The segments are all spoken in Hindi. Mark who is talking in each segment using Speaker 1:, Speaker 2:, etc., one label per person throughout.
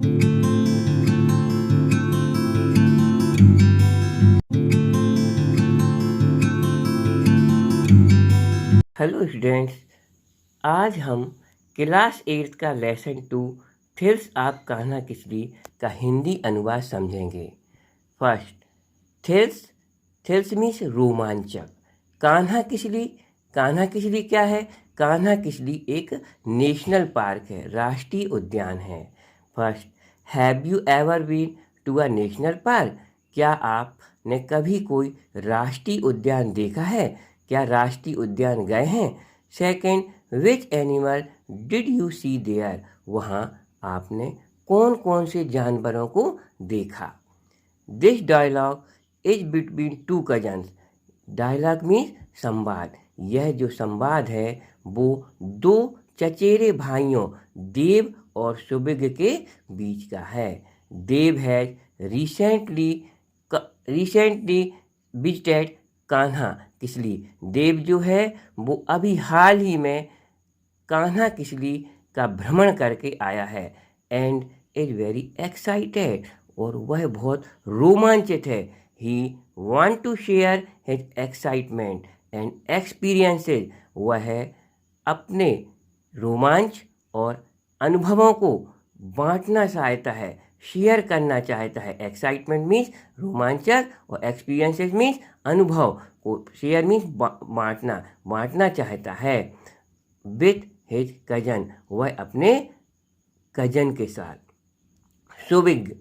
Speaker 1: हेलो स्टूडेंट्स, आज हम क्लास 8 का lesson 2 Thales of Kanha Kisli का हिंदी अनुवाद समझेंगे। First, Thales. थिल्स मीन्स रोमांचक। कान्हा किसली क्या है? कान्हा किसली एक नेशनल पार्क है, राष्ट्रीय उद्यान है। First, have you ever been to a national park? क्या आपने कभी कोई राष्ट्रीय उद्यान देखा है? क्या राष्ट्रीय उद्यान गए हैं? Second, which animal did you see there? वहाँ आपने कौन कौन से जानवरों को देखा? This dialogue is between two cousins. Dialogue means संवाद। यह जो संवाद है वो दो चचेरे भाइयों देव और सुबिग के बीच का है। Dev has recently visited Kanha Kisli. Dev जो है वो अभी हाल ही में कान्हा किसली का भ्रमण करके आया है। एंड इज वेरी एक्साइटेड, और वह बहुत रोमांचित है। He want to share his excitement and experiences. वह अपने रोमांच और अनुभवों को बांटना चाहता है, शेयर करना चाहता है। एक्साइटमेंट मीन्स रोमांचक और एक्सपीरियंसेस मीन्स अनुभव को शेयर मीन्स बांटना चाहता है। विथ हिज कजन, वह अपने कजन के साथ। Subig,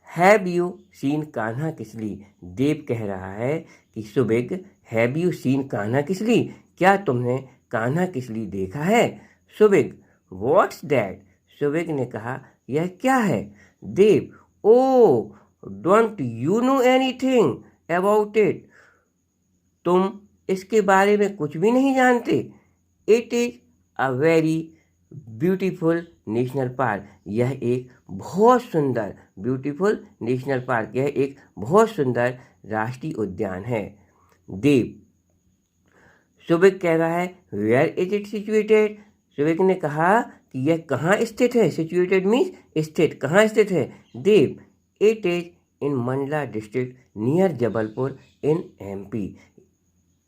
Speaker 1: have you seen Kanha Kisli? Dev कह रहा है कि Subig, have you seen Kanha Kisli? क्या तुमने कान्हा किसली देखा है? सुबिग, व्हाट्स दैट? सुबिग ने कहा, यह क्या है? Dev, oh don't you know anything about it? तुम इसके बारे में कुछ भी नहीं जानते? It is a very beautiful national park. यह एक बहुत सुंदर ब्यूटीफुल नेशनल पार्क, यह एक बहुत सुंदर राष्ट्रीय उद्यान है। देव, सुबिक कह रहा है, वेयर इज इट सिचुएटेड? सुबिक ने कहा कि यह कहाँ स्थित है? सिचुएटेड मीन्स स्थित, कहाँ स्थित है? Dev, it is in Mandla district near Jabalpur in MP।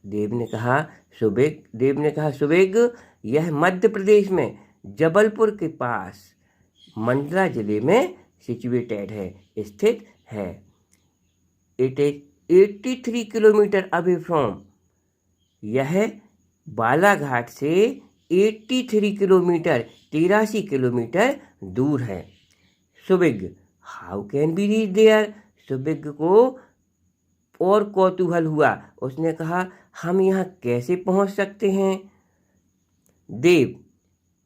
Speaker 1: Dev ने कहा सुबिग, यह मध्य प्रदेश में जबलपुर के पास मंडला जिले में सिचुएटेड है, स्थित है। It is 83 kilometre away from. यह बालाघाट से 83 किलोमीटर 83 किलोमीटर दूर है। Subig, how can be reach there? Subig को और कौतूहल हुआ, उसने कहा, हम यहाँ कैसे पहुँच सकते हैं? Dev,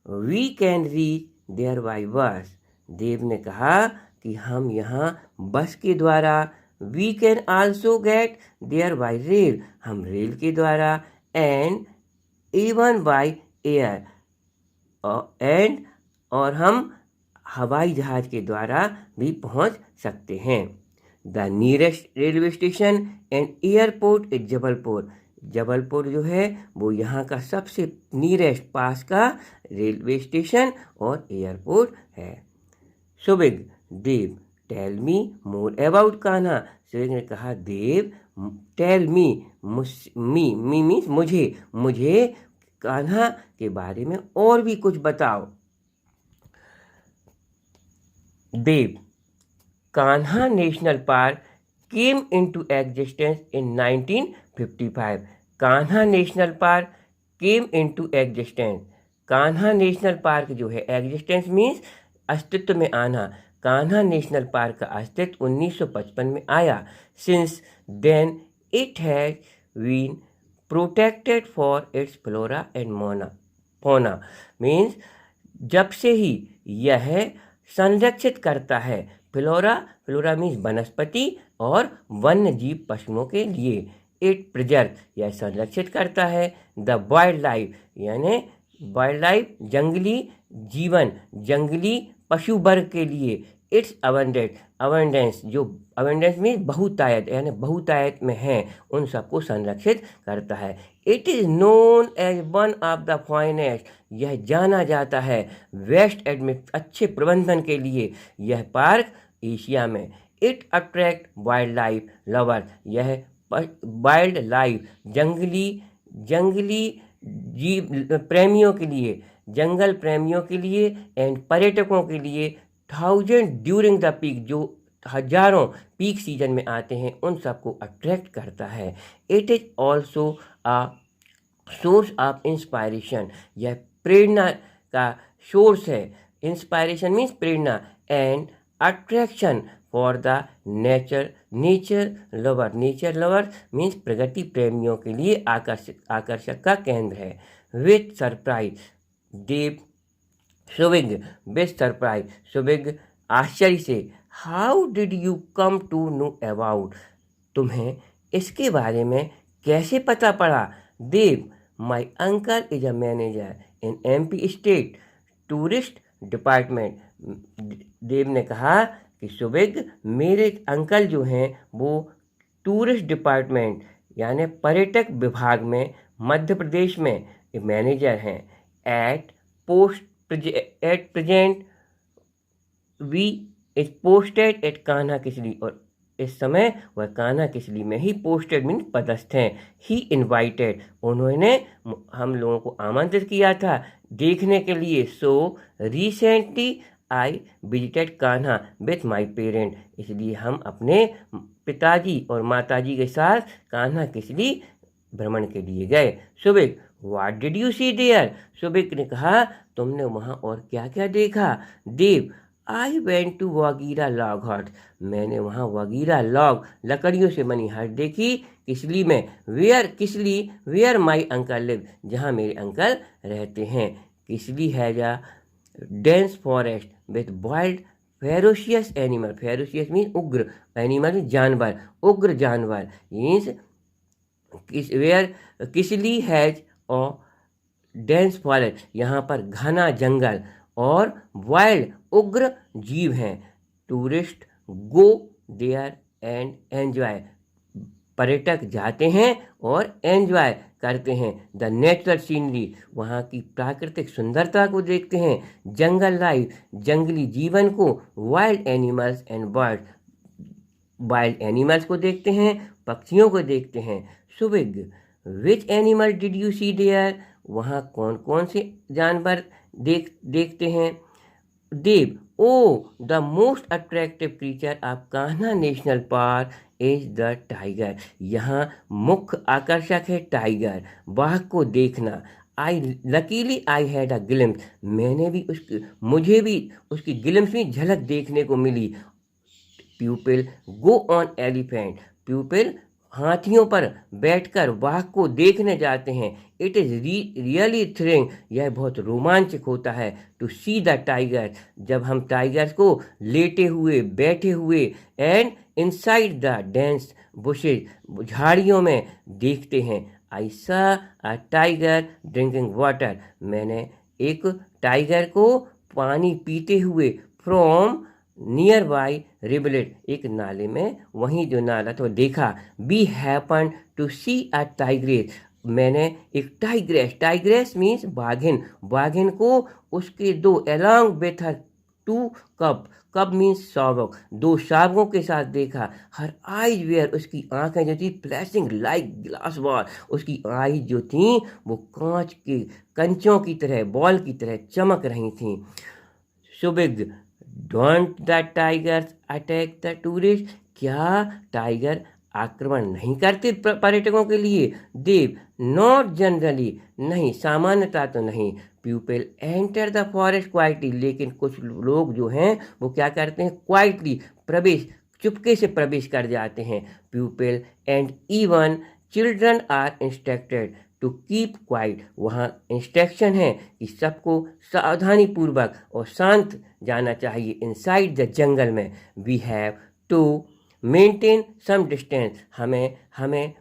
Speaker 1: we can reach there by bus. Dev ने कहा कि हम यहाँ बस के द्वारा, we can also get there by rail, हम रेल के द्वारा, एंड इवन बाय एयर, और हम हवाई जहाज के द्वारा भी पहुँच सकते हैं। The nearest railway station and airport is Jabalpur. Jabalpur जो है वो यहाँ का सबसे नियरेस्ट पास का रेलवे स्टेशन और एयरपोर्ट है। Subig, Dev, tell me more about Kanha. Subig ने कहा, देव, टेल मी, मी मीन्स मुझे कान्हा के बारे में और भी कुछ बताओ। Dev, Kanha national park came into existence in 1955। Kanha national park came into existence. Kanha national park जो है, एग्जिस्टेंस मीन्स अस्तित्व में आना। कान्हा नेशनल पार्क का अस्तित्व 1955 में आया। Since then it has been protected for its flora and fauna. Means जब से ही यह संरक्षित करता है फ्लोरा मीन्स वनस्पति और वन्य जीव पशुओं के लिए। इट प्रिजर्व, यह संरक्षित करता है। द वाइल्ड लाइफ, यानी वाइल्ड लाइफ जंगली जीवन, जंगली पशु वर्ग के लिए। इट्स अबंडेंस, जो अबंडेंस में बहुतायत यानी बहुतायत में हैं उन सबको संरक्षित करता है। It is known as one of the finest, यह जाना जाता है वेस्ट अच्छे प्रबंधन के लिए यह पार्क एशिया में। It attract wild life lover, यह वाइल्ड लाइफ जंगली जीव प्रेमियों के लिए, जंगल प्रेमियों के लिए एंड पर्यटकों के लिए 1000 ड्यूरिंग द पीक, जो हजारों पीक सीजन में आते हैं उन सबको अट्रैक्ट करता है। It is also a source of inspiration, यह प्रेरणा का सोर्स है। इंस्पायरेशन मीन्स प्रेरणा and attraction for the nature lover means प्रगति प्रेमियों के लिए आकर्षक का केंद्र है। विथ सरप्राइज देव सुबिग आश्चर्य से, how did you come to know about, तुम्हें इसके बारे में कैसे पता पड़ा? Dev, my uncle is a manager in MP state tourist department. Dev ने कहा कि सुबिग, मेरे अंकल जो हैं वो टूरिस्ट डिपार्टमेंट यानी पर्यटक विभाग में मध्य प्रदेश में मैनेजर हैं। At present we is posted at Kanha Kisli, और इस समय वह कान्हा किसली में ही पोस्टेड मीन पदस्थ हैं। ही इन्वाइटेड, उन्होंने हम लोगों को आमंत्रित किया था देखने के लिए। So recently I visited Kanha with my parent, इसलिए हम अपने पिताजी और माताजी के साथ कान्हा किसली भ्रमण के लिए गए। Subik, what did you see there, Subik ने कहा तुमने वहाँ और क्या क्या देखा? Dev, I went to Bagheera log hut, मैंने वहाँ वागीरा लॉग लकड़ियों से बनी हट देखी किसली में। वेयर माई अंकल लिव, जहाँ मेरे अंकल रहते हैं। Kisli has a dense forest with wild ferocious animal, ferocious mean उग्र, एनिमल जानवर, उग्र जानवर means Kisli has a dense forest, यहाँ पर घना जंगल और वाइल्ड उग्र जीव हैं। Tourist go there and enjoy, पर्यटक जाते हैं और एंजॉय करते हैं। द नेचुरल सीनरी, वहाँ की प्राकृतिक सुंदरता को देखते हैं। जंगल लाइफ, जंगली जीवन को। Wild animals and bird, wild animals को देखते हैं, पक्षियों को देखते हैं। Subig, which animal did you see there, वहाँ कौन कौन से जानवर देखते हैं? Dev, oh the most attractive creature of Kanha national park is the tiger, यहाँ मुख्य आकर्षक है टाइगर, बाघ को देखना। Luckily I had a glimpse, मुझे भी उसकी ग्लिम्स में झलक देखने को मिली। प्यूपिल गो ऑन एलिफेंट, प्यूपिल हाथियों पर बैठकर बाघ को देखने जाते हैं। इट इज़ रियली थ्रिलिंग, यह बहुत रोमांचक होता है। टू सी द टाइगर, जब हम टाइगर्स को लेटे हुए बैठे हुए and inside the dense bushes, झाड़ियों में देखते हैं। आई सा अ टाइगर ड्रिंकिंग वाटर, मैंने एक टाइगर को पानी पीते हुए फ्रॉम नियर बाई रिवलेट, एक नाले में, वहीं जो नाला तो देखा। We happen to see a tigress, मैंने एक टाइग्रेस मीन्स बाघिन को उसके दो अलॉन्ग विथ हर 2 कब मीन्स शावक, 2 शावकों के साथ देखा। हर आईज वेयर, उसकी आंखें जो थी फ्लैशिंग लाइक ग्लास बॉल, उसकी आईज जो थी वो कांच के कंचों की तरह, बॉल की तरह चमक रही थी। Subig, don't the tigers attack the tourist, क्या टाइगर आक्रमण नहीं करते पर्यटकों के लिए? देव, नॉट जनरली, नहीं सामान्यता तो नहीं। प्यूपिल एंटर द फॉरेस्ट क्वाइटली, लेकिन कुछ लोग जो हैं वो क्या करते हैं, क्वाइटली चुपके से प्रवेश कर जाते हैं। Pupil and even children are instructed to keep quiet, वहाँ इंस्ट्रक्शन है कि सबको सावधानी पूर्वक और शांत जाना चाहिए इनसाइड द जंगल में। We have to maintain some distance, हमें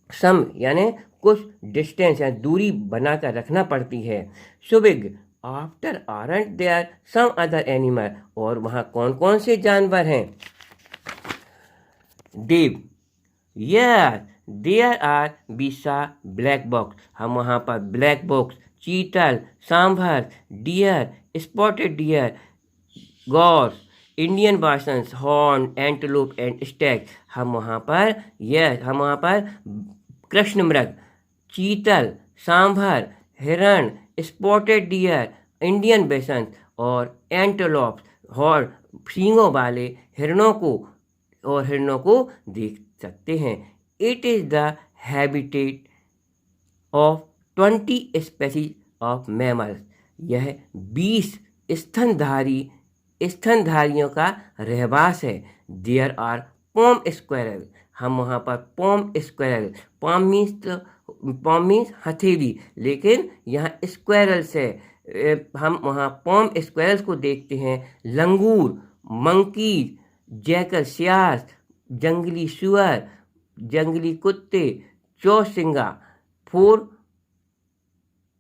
Speaker 1: सम यानी कुछ डिस्टेंस या दूरी बनाकर रखना पड़ती है। Subig, after aren't there some other animal, और वहाँ कौन कौन से जानवर हैं? देव, यस देयर आर बीसा ब्लैक बॉक्स, हम वहाँ पर black bucks, chital, sambar, deer, spotted deer, gaurs, Indian bisons, horn, antelope and stag, हम वहाँ पर कृष्ण मृग, चीतल, सांभर, हिरण, स्पॉटेड डियर, इंडियन बेसन और एंटलोप, हॉर्न, सींगों वाले हिरणों को देख सकते हैं। It is the habitat of 20 species of mammals, यह 20 स्तनधारियों का रहवास है। देयर आर पॉम स्क्वायरल, हम वहाँ पर पॉम स्क्वायरल, पॉम मीन्स हथेली, लेकिन यहाँ स्क्वायरल्स है, हम वहाँ पॉम स्क्वायरल्स को देखते हैं। लंगूर, मंकीज, जैकल सियार, जंगली सुअर, जंगली कुत्ते, चौसिंगा, 4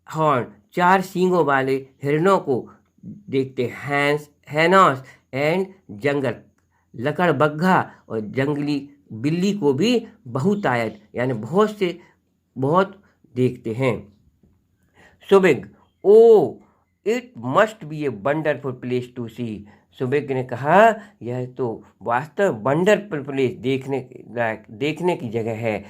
Speaker 1: हॉर्न, 4 सींगों वाले हिरणों को देखते हैं। हैनॉस एंड जंगल लकड़बग्घा और जंगली बिल्ली को भी बहुतायत यानी बहुत देखते हैं। Subig, oh it must be a wonderful place to see, Subig ने कहा यह तो वास्तव वंडरफुल प्लेस देखने की जगह है।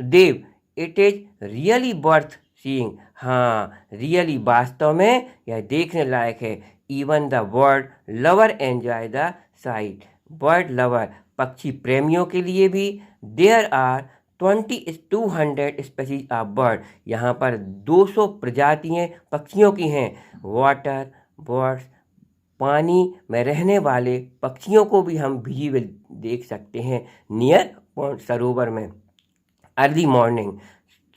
Speaker 1: Dev, it is really worth seeing, हाँ रियली वास्तव में यह देखने लायक है। Even the bird lover enjoy the sight, bird lover पक्षी प्रेमियों के लिए भी। There are 200 species of bird, यहाँ पर 200 प्रजातियाँ पक्षियों की हैं। वाटर बर्ड्स, पानी में रहने वाले पक्षियों को भी हम विजिबल देख सकते हैं नियर पॉन्ड, सरोवर में। अर्ली मॉर्निंग,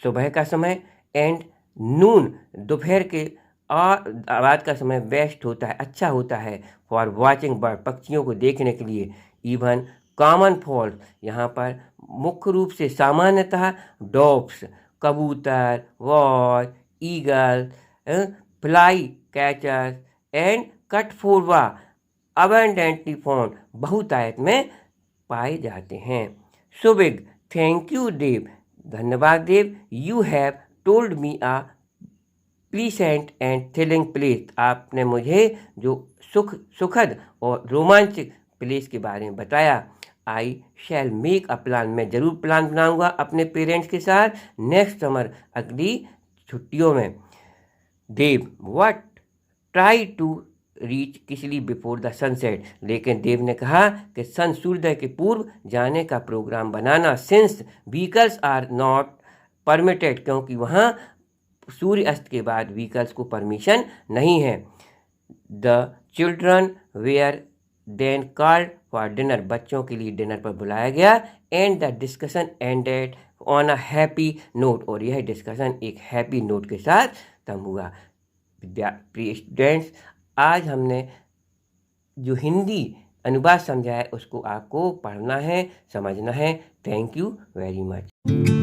Speaker 1: सुबह का समय, एंड नून, दोपहर के बाद का समय बेस्ट होता है, अच्छा होता है फॉर वॉचिंग बर्ड, पक्षियों को देखने के लिए। इवन कॉमन फॉल्स, यहाँ पर मुख्य रूप से सामान्यतः डॉव्स, कबूतर, watch, eagle, flycatchers and कटफोरवा अबंडेंटली फाउंड, बहुतायत में पाए जाते हैं। सुबिग, थैंक यू देव, धन्यवाद Dev. You have told me a pleasant and thrilling place, आपने मुझे जो सुखद और रोमांचक प्लेस के बारे में बताया। आई शैल मेक अ प्लान, मैं ज़रूर प्लान बनाऊंगा अपने पेरेंट्स के साथ नेक्स्ट समर, अगली छुट्टियों में। Dev, what try to reach Kisli before the sunset, लेकिन देव ने कहा कि सूर्योदय के पूर्व जाने का प्रोग्राम बनाना, since vehicles are not permitted, क्योंकि वहाँ सूर्य अस्त के बाद व्हीकल्स को परमिशन नहीं है। The children were then called for dinner, बच्चों के लिए डिनर पर बुलाया गया। And the discussion ended on a happy note, और यह डिस्कशन एक हैप्पी नोट के साथ खत्म हुआ। प्रिय स्टूडेंट्स, आज हमने जो हिंदी अनुवाद समझा है उसको आपको पढ़ना है, समझना है। Thank you very much.